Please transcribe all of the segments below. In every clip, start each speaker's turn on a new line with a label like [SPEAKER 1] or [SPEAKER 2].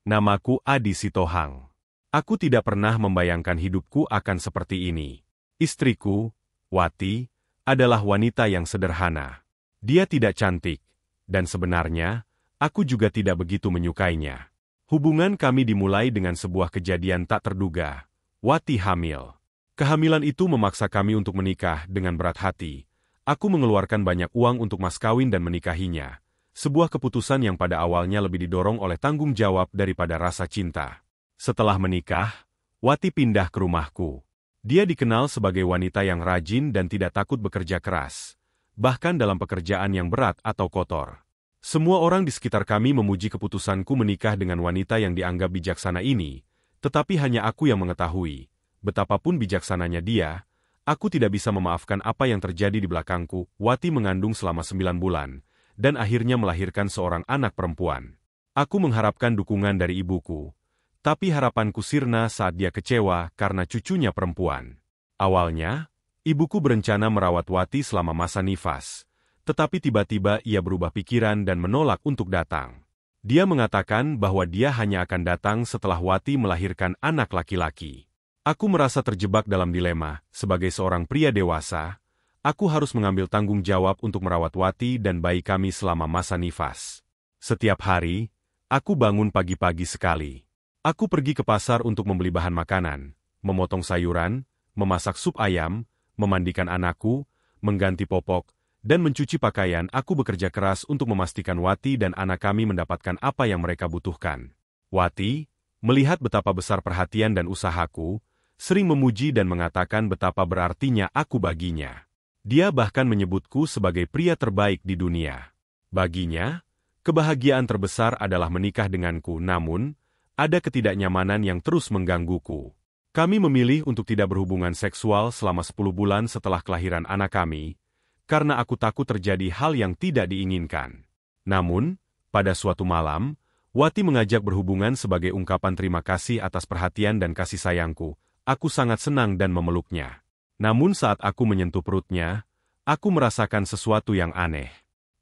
[SPEAKER 1] Namaku Adi Sitohang. Aku tidak pernah membayangkan hidupku akan seperti ini. Istriku, Wati, adalah wanita yang sederhana. Dia tidak cantik, dan sebenarnya, aku juga tidak begitu menyukainya. Hubungan kami dimulai dengan sebuah kejadian tak terduga. Wati hamil. Kehamilan itu memaksa kami untuk menikah dengan berat hati. Aku mengeluarkan banyak uang untuk mas kawin dan menikahinya. Sebuah keputusan yang pada awalnya lebih didorong oleh tanggung jawab daripada rasa cinta. Setelah menikah, Wati pindah ke rumahku. Dia dikenal sebagai wanita yang rajin dan tidak takut bekerja keras, bahkan dalam pekerjaan yang berat atau kotor. Semua orang di sekitar kami memuji keputusanku menikah dengan wanita yang dianggap bijaksana ini, tetapi hanya aku yang mengetahui, betapapun bijaksananya dia, aku tidak bisa memaafkan apa yang terjadi di belakangku. Wati mengandung selama 9 bulan, dan akhirnya melahirkan seorang anak perempuan. Aku mengharapkan dukungan dari ibuku, tapi harapanku sirna saat dia kecewa karena cucunya perempuan. Awalnya, ibuku berencana merawat Wati selama masa nifas, tetapi tiba-tiba ia berubah pikiran dan menolak untuk datang. Dia mengatakan bahwa dia hanya akan datang setelah Wati melahirkan anak laki-laki. Aku merasa terjebak dalam dilema. Sebagai seorang pria dewasa, aku harus mengambil tanggung jawab untuk merawat Wati dan bayi kami selama masa nifas. Setiap hari, aku bangun pagi-pagi sekali. Aku pergi ke pasar untuk membeli bahan makanan, memotong sayuran, memasak sup ayam, memandikan anakku, mengganti popok, dan mencuci pakaian. Aku bekerja keras untuk memastikan Wati dan anak kami mendapatkan apa yang mereka butuhkan. Wati, melihat betapa besar perhatian dan usahaku, sering memuji dan mengatakan betapa berartinya aku baginya. Dia bahkan menyebutku sebagai pria terbaik di dunia. Baginya, kebahagiaan terbesar adalah menikah denganku, namun, ada ketidaknyamanan yang terus menggangguku. Kami memilih untuk tidak berhubungan seksual selama 10 bulan setelah kelahiran anak kami, karena aku takut terjadi hal yang tidak diinginkan. Namun, pada suatu malam, Wati mengajak berhubungan sebagai ungkapan terima kasih atas perhatian dan kasih sayangku. Aku sangat senang dan memeluknya. Namun saat aku menyentuh perutnya, aku merasakan sesuatu yang aneh.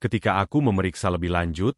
[SPEAKER 1] Ketika aku memeriksa lebih lanjut,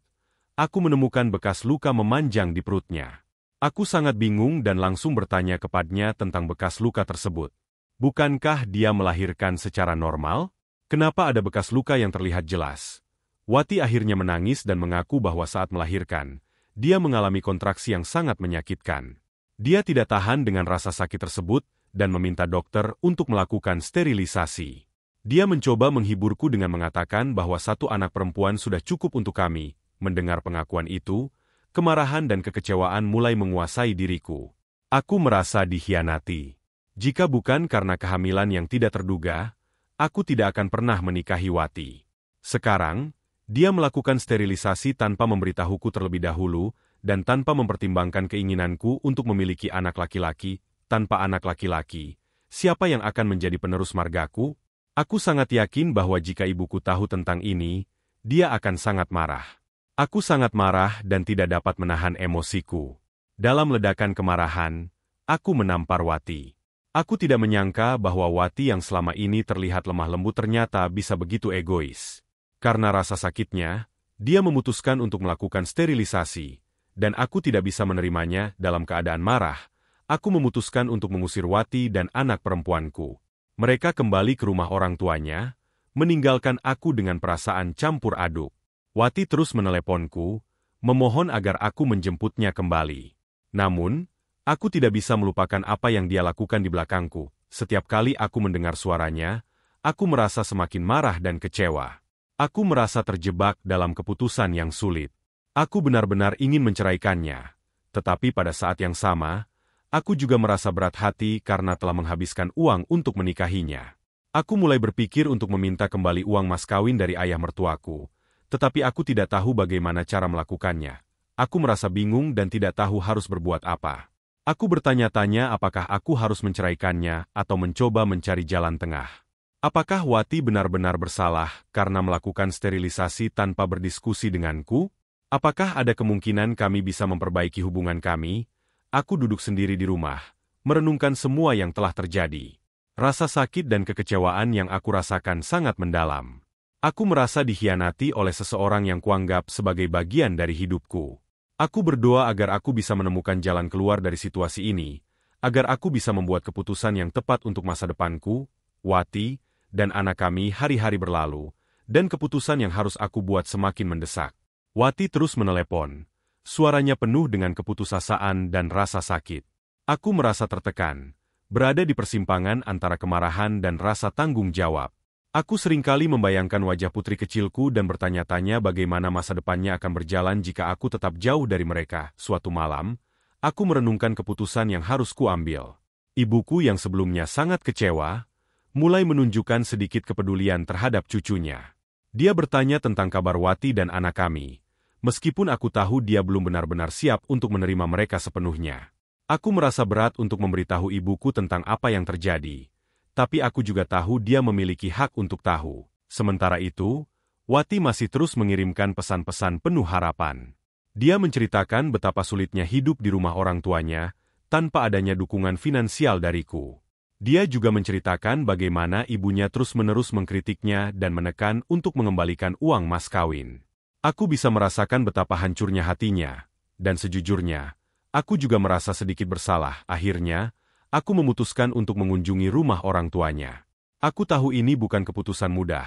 [SPEAKER 1] aku menemukan bekas luka memanjang di perutnya. Aku sangat bingung dan langsung bertanya kepadanya tentang bekas luka tersebut. Bukankah dia melahirkan secara normal? Kenapa ada bekas luka yang terlihat jelas? Wati akhirnya menangis dan mengaku bahwa saat melahirkan, dia mengalami kontraksi yang sangat menyakitkan. Dia tidak tahan dengan rasa sakit tersebut dan meminta dokter untuk melakukan sterilisasi. Dia mencoba menghiburku dengan mengatakan bahwa satu anak perempuan sudah cukup untuk kami. Mendengar pengakuan itu, kemarahan dan kekecewaan mulai menguasai diriku. Aku merasa dikhianati. Jika bukan karena kehamilan yang tidak terduga, aku tidak akan pernah menikahi Wati. Sekarang, dia melakukan sterilisasi tanpa memberitahuku terlebih dahulu dan tanpa mempertimbangkan keinginanku untuk memiliki anak laki-laki. Tanpa anak laki-laki, siapa yang akan menjadi penerus margaku? Aku sangat yakin bahwa jika ibuku tahu tentang ini, dia akan sangat marah. Aku sangat marah dan tidak dapat menahan emosiku. Dalam ledakan kemarahan, aku menampar Wati. Aku tidak menyangka bahwa Wati yang selama ini terlihat lemah lembut ternyata bisa begitu egois. Karena rasa sakitnya, dia memutuskan untuk melakukan sterilisasi, dan aku tidak bisa menerimanya. Dalam keadaan marah, aku memutuskan untuk mengusir Wati dan anak perempuanku. Mereka kembali ke rumah orang tuanya, meninggalkan aku dengan perasaan campur aduk. Wati terus meneleponku, memohon agar aku menjemputnya kembali. Namun, aku tidak bisa melupakan apa yang dia lakukan di belakangku. Setiap kali aku mendengar suaranya, aku merasa semakin marah dan kecewa. Aku merasa terjebak dalam keputusan yang sulit. Aku benar-benar ingin menceraikannya. Tetapi pada saat yang sama, aku juga merasa berat hati karena telah menghabiskan uang untuk menikahinya. Aku mulai berpikir untuk meminta kembali uang mas kawin dari ayah mertuaku. Tetapi aku tidak tahu bagaimana cara melakukannya. Aku merasa bingung dan tidak tahu harus berbuat apa. Aku bertanya-tanya apakah aku harus menceraikannya atau mencoba mencari jalan tengah. Apakah Wati benar-benar bersalah karena melakukan sterilisasi tanpa berdiskusi denganku? Apakah ada kemungkinan kami bisa memperbaiki hubungan kami? Aku duduk sendiri di rumah, merenungkan semua yang telah terjadi. Rasa sakit dan kekecewaan yang aku rasakan sangat mendalam. Aku merasa dikhianati oleh seseorang yang kuanggap sebagai bagian dari hidupku. Aku berdoa agar aku bisa menemukan jalan keluar dari situasi ini, agar aku bisa membuat keputusan yang tepat untuk masa depanku, Wati, dan anak kami. Hari-hari berlalu, dan keputusan yang harus aku buat semakin mendesak. Wati terus menelepon. Suaranya penuh dengan keputusasaan dan rasa sakit. Aku merasa tertekan, berada di persimpangan antara kemarahan dan rasa tanggung jawab. Aku seringkali membayangkan wajah putri kecilku dan bertanya-tanya bagaimana masa depannya akan berjalan jika aku tetap jauh dari mereka. Suatu malam, aku merenungkan keputusan yang harus kuambil. Ibuku yang sebelumnya sangat kecewa, mulai menunjukkan sedikit kepedulian terhadap cucunya. Dia bertanya tentang kabar Wati dan anak kami, meskipun aku tahu dia belum benar-benar siap untuk menerima mereka sepenuhnya. Aku merasa berat untuk memberitahu ibuku tentang apa yang terjadi, tapi aku juga tahu dia memiliki hak untuk tahu. Sementara itu, Wati masih terus mengirimkan pesan-pesan penuh harapan. Dia menceritakan betapa sulitnya hidup di rumah orang tuanya, tanpa adanya dukungan finansial dariku. Dia juga menceritakan bagaimana ibunya terus-menerus mengkritiknya dan menekan untuk mengembalikan uang mas kawin. Aku bisa merasakan betapa hancurnya hatinya, dan sejujurnya, aku juga merasa sedikit bersalah. Akhirnya, aku memutuskan untuk mengunjungi rumah orang tuanya. Aku tahu ini bukan keputusan mudah,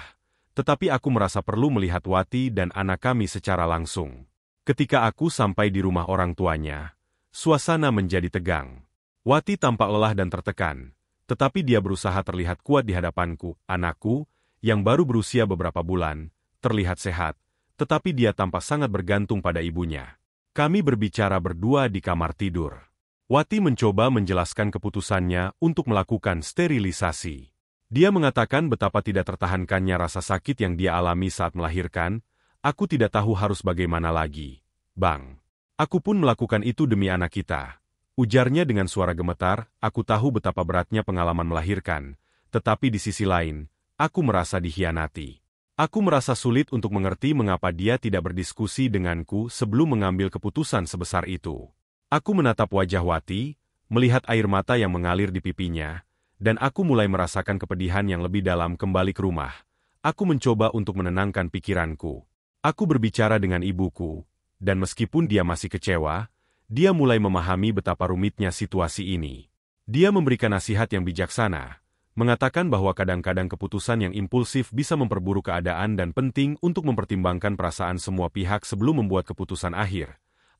[SPEAKER 1] tetapi aku merasa perlu melihat Wati dan anak kami secara langsung. Ketika aku sampai di rumah orang tuanya, suasana menjadi tegang. Wati tampak lelah dan tertekan, tetapi dia berusaha terlihat kuat di hadapanku. Anakku, yang baru berusia beberapa bulan, terlihat sehat, tetapi dia tampak sangat bergantung pada ibunya. Kami berbicara berdua di kamar tidur. Wati mencoba menjelaskan keputusannya untuk melakukan sterilisasi. Dia mengatakan betapa tidak tertahankannya rasa sakit yang dia alami saat melahirkan. Aku tidak tahu harus bagaimana lagi, Bang. Aku pun melakukan itu demi anak kita. Ujarnya dengan suara gemetar. Aku tahu betapa beratnya pengalaman melahirkan, tetapi di sisi lain, aku merasa dikhianati. Aku merasa sulit untuk mengerti mengapa dia tidak berdiskusi denganku sebelum mengambil keputusan sebesar itu. Aku menatap wajah Wati, melihat air mata yang mengalir di pipinya, dan aku mulai merasakan kepedihan yang lebih dalam. Kembali ke rumah, aku mencoba untuk menenangkan pikiranku. Aku berbicara dengan ibuku, dan meskipun dia masih kecewa, dia mulai memahami betapa rumitnya situasi ini. Dia memberikan nasihat yang bijaksana, mengatakan bahwa kadang-kadang keputusan yang impulsif bisa memperburuk keadaan dan penting untuk mempertimbangkan perasaan semua pihak sebelum membuat keputusan akhir.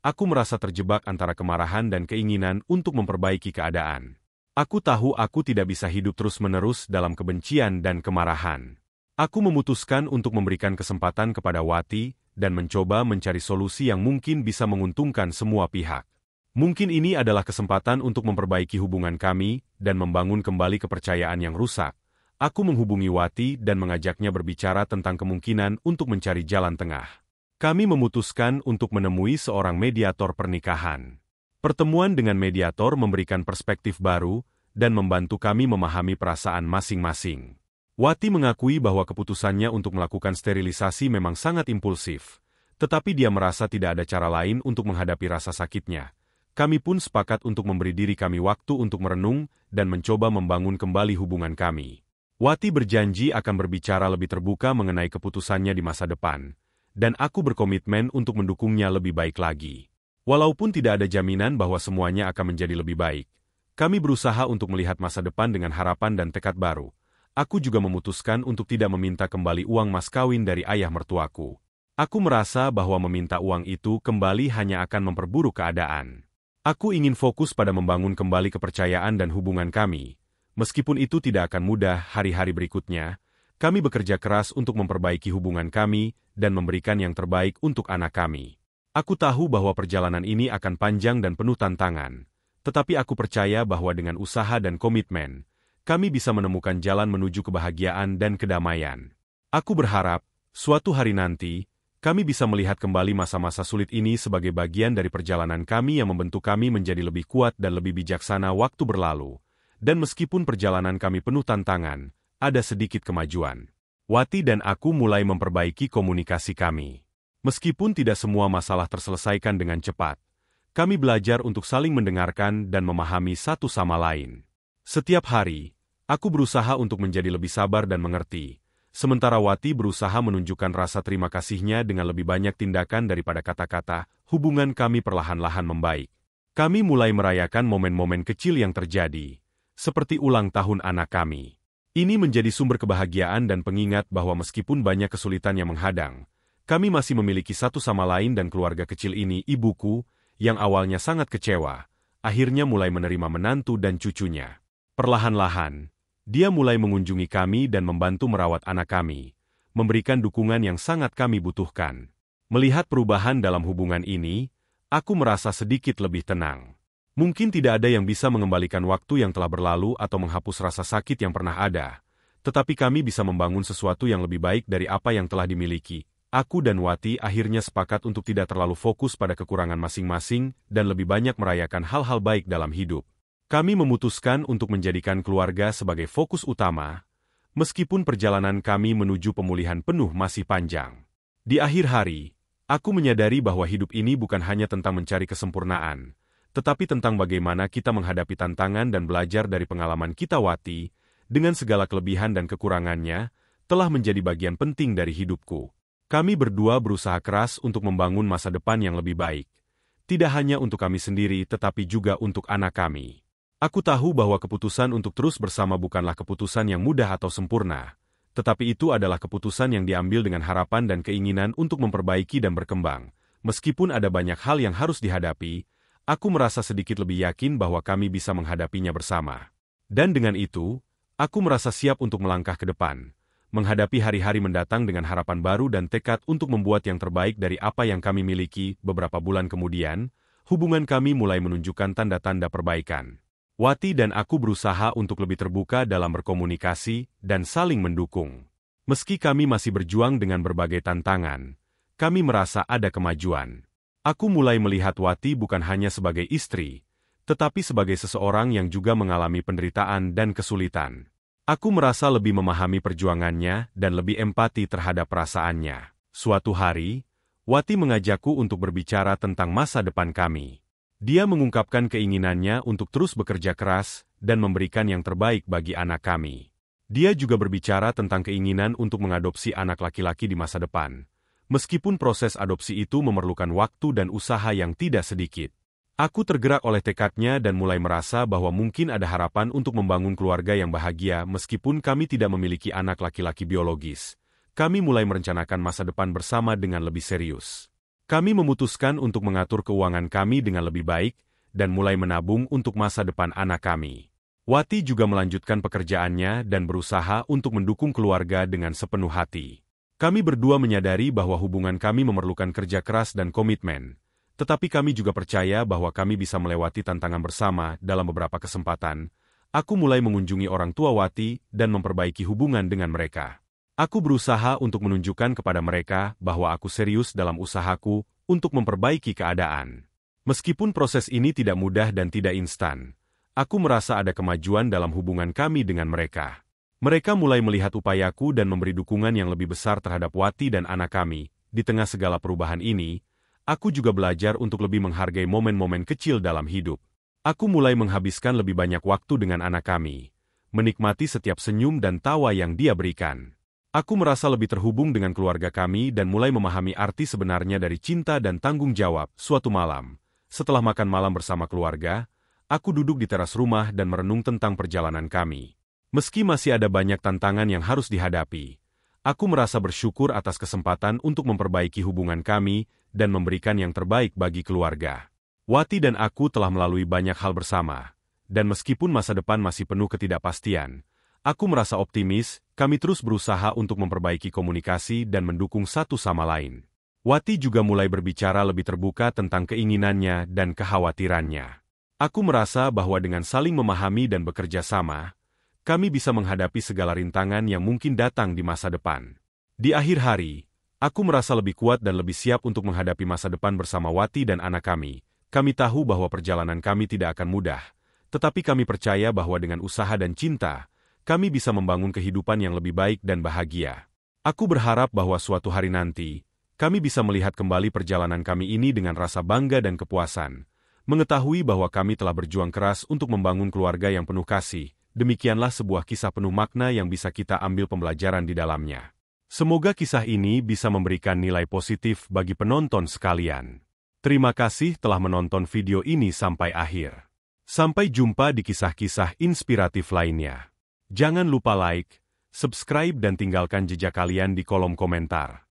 [SPEAKER 1] Aku merasa terjebak antara kemarahan dan keinginan untuk memperbaiki keadaan. Aku tahu aku tidak bisa hidup terus-menerus dalam kebencian dan kemarahan. Aku memutuskan untuk memberikan kesempatan kepada Wati dan mencoba mencari solusi yang mungkin bisa menguntungkan semua pihak. Mungkin ini adalah kesempatan untuk memperbaiki hubungan kami dan membangun kembali kepercayaan yang rusak. Aku menghubungi Wati dan mengajaknya berbicara tentang kemungkinan untuk mencari jalan tengah. Kami memutuskan untuk menemui seorang mediator pernikahan. Pertemuan dengan mediator memberikan perspektif baru dan membantu kami memahami perasaan masing-masing. Wati mengakui bahwa keputusannya untuk melakukan sterilisasi memang sangat impulsif, tetapi dia merasa tidak ada cara lain untuk menghadapi rasa sakitnya. Kami pun sepakat untuk memberi diri kami waktu untuk merenung dan mencoba membangun kembali hubungan kami. Wati berjanji akan berbicara lebih terbuka mengenai keputusannya di masa depan, dan aku berkomitmen untuk mendukungnya lebih baik lagi. Walaupun tidak ada jaminan bahwa semuanya akan menjadi lebih baik, kami berusaha untuk melihat masa depan dengan harapan dan tekad baru. Aku juga memutuskan untuk tidak meminta kembali uang mas kawin dari ayah mertuaku. Aku merasa bahwa meminta uang itu kembali hanya akan memperburuk keadaan. Aku ingin fokus pada membangun kembali kepercayaan dan hubungan kami. Meskipun itu tidak akan mudah hari-hari berikutnya, kami bekerja keras untuk memperbaiki hubungan kami dan memberikan yang terbaik untuk anak kami. Aku tahu bahwa perjalanan ini akan panjang dan penuh tantangan, tetapi aku percaya bahwa dengan usaha dan komitmen, kami bisa menemukan jalan menuju kebahagiaan dan kedamaian. Aku berharap, suatu hari nanti, kami bisa melihat kembali masa-masa sulit ini sebagai bagian dari perjalanan kami yang membentuk kami menjadi lebih kuat dan lebih bijaksana. Waktu berlalu, dan meskipun perjalanan kami penuh tantangan, ada sedikit kemajuan. Wati dan aku mulai memperbaiki komunikasi kami. Meskipun tidak semua masalah terselesaikan dengan cepat, kami belajar untuk saling mendengarkan dan memahami satu sama lain. Setiap hari, aku berusaha untuk menjadi lebih sabar dan mengerti, Sementara Wati berusaha menunjukkan rasa terima kasihnya dengan lebih banyak tindakan daripada kata-kata, hubungan kami perlahan-lahan membaik. Kami mulai merayakan momen-momen kecil yang terjadi, seperti ulang tahun anak kami. Ini menjadi sumber kebahagiaan dan pengingat bahwa meskipun banyak kesulitan yang menghadang, kami masih memiliki satu sama lain dan keluarga kecil ini. Ibuku, yang awalnya sangat kecewa, akhirnya mulai menerima menantu dan cucunya. Perlahan-lahan, dia mulai mengunjungi kami dan membantu merawat anak kami, memberikan dukungan yang sangat kami butuhkan. Melihat perubahan dalam hubungan ini, aku merasa sedikit lebih tenang. Mungkin tidak ada yang bisa mengembalikan waktu yang telah berlalu atau menghapus rasa sakit yang pernah ada, tetapi kami bisa membangun sesuatu yang lebih baik dari apa yang telah dimiliki. Aku dan Wati akhirnya sepakat untuk tidak terlalu fokus pada kekurangan masing-masing dan lebih banyak merayakan hal-hal baik dalam hidup. Kami memutuskan untuk menjadikan keluarga sebagai fokus utama, meskipun perjalanan kami menuju pemulihan penuh masih panjang. Di akhir hari, aku menyadari bahwa hidup ini bukan hanya tentang mencari kesempurnaan, tetapi tentang bagaimana kita menghadapi tantangan dan belajar dari pengalaman kita. Wati, dengan segala kelebihan dan kekurangannya, telah menjadi bagian penting dari hidupku. Kami berdua berusaha keras untuk membangun masa depan yang lebih baik, tidak hanya untuk kami sendiri tetapi juga untuk anak kami. Aku tahu bahwa keputusan untuk terus bersama bukanlah keputusan yang mudah atau sempurna, tetapi itu adalah keputusan yang diambil dengan harapan dan keinginan untuk memperbaiki dan berkembang. Meskipun ada banyak hal yang harus dihadapi, aku merasa sedikit lebih yakin bahwa kami bisa menghadapinya bersama. Dan dengan itu, aku merasa siap untuk melangkah ke depan, menghadapi hari-hari mendatang dengan harapan baru dan tekad untuk membuat yang terbaik dari apa yang kami miliki. Beberapa bulan kemudian, hubungan kami mulai menunjukkan tanda-tanda perbaikan. Wati dan aku berusaha untuk lebih terbuka dalam berkomunikasi dan saling mendukung. Meski kami masih berjuang dengan berbagai tantangan, kami merasa ada kemajuan. Aku mulai melihat Wati bukan hanya sebagai istri, tetapi sebagai seseorang yang juga mengalami penderitaan dan kesulitan. Aku merasa lebih memahami perjuangannya dan lebih empati terhadap perasaannya. Suatu hari, Wati mengajakku untuk berbicara tentang masa depan kami. Dia mengungkapkan keinginannya untuk terus bekerja keras dan memberikan yang terbaik bagi anak kami. Dia juga berbicara tentang keinginan untuk mengadopsi anak laki-laki di masa depan, meskipun proses adopsi itu memerlukan waktu dan usaha yang tidak sedikit. Aku tergerak oleh tekadnya dan mulai merasa bahwa mungkin ada harapan untuk membangun keluarga yang bahagia meskipun kami tidak memiliki anak laki-laki biologis. Kami mulai merencanakan masa depan bersama dengan lebih serius. Kami memutuskan untuk mengatur keuangan kami dengan lebih baik dan mulai menabung untuk masa depan anak kami. Wati juga melanjutkan pekerjaannya dan berusaha untuk mendukung keluarga dengan sepenuh hati. Kami berdua menyadari bahwa hubungan kami memerlukan kerja keras dan komitmen, tetapi kami juga percaya bahwa kami bisa melewati tantangan bersama. Dalam beberapa kesempatan, aku mulai mengunjungi orang tua Wati dan memperbaiki hubungan dengan mereka. Aku berusaha untuk menunjukkan kepada mereka bahwa aku serius dalam usahaku untuk memperbaiki keadaan. Meskipun proses ini tidak mudah dan tidak instan, aku merasa ada kemajuan dalam hubungan kami dengan mereka. Mereka mulai melihat upayaku dan memberi dukungan yang lebih besar terhadap Wati dan anak kami. Di tengah segala perubahan ini, aku juga belajar untuk lebih menghargai momen-momen kecil dalam hidup. Aku mulai menghabiskan lebih banyak waktu dengan anak kami, menikmati setiap senyum dan tawa yang dia berikan. Aku merasa lebih terhubung dengan keluarga kami dan mulai memahami arti sebenarnya dari cinta dan tanggung jawab. Suatu malam, setelah makan malam bersama keluarga, aku duduk di teras rumah dan merenung tentang perjalanan kami. Meski masih ada banyak tantangan yang harus dihadapi, aku merasa bersyukur atas kesempatan untuk memperbaiki hubungan kami dan memberikan yang terbaik bagi keluarga. Wati dan aku telah melalui banyak hal bersama, dan meskipun masa depan masih penuh ketidakpastian, aku merasa optimis. Kami terus berusaha untuk memperbaiki komunikasi dan mendukung satu sama lain. Wati juga mulai berbicara lebih terbuka tentang keinginannya dan kekhawatirannya. Aku merasa bahwa dengan saling memahami dan bekerja sama, kami bisa menghadapi segala rintangan yang mungkin datang di masa depan. Di akhir hari, aku merasa lebih kuat dan lebih siap untuk menghadapi masa depan bersama Wati dan anak kami. Kami tahu bahwa perjalanan kami tidak akan mudah, tetapi kami percaya bahwa dengan usaha dan cinta, kami bisa membangun kehidupan yang lebih baik dan bahagia. Aku berharap bahwa suatu hari nanti, kami bisa melihat kembali perjalanan kami ini dengan rasa bangga dan kepuasan, mengetahui bahwa kami telah berjuang keras untuk membangun keluarga yang penuh kasih demikianlah sebuah kisah penuh makna yang bisa kita ambil pembelajaran di dalamnya. Semoga kisah ini bisa memberikan nilai positif bagi penonton sekalian. Terima kasih telah menonton video ini sampai akhir. Sampai jumpa di kisah-kisah inspiratif lainnya. Jangan lupa like, subscribe dan tinggalkan jejak kalian di kolom komentar.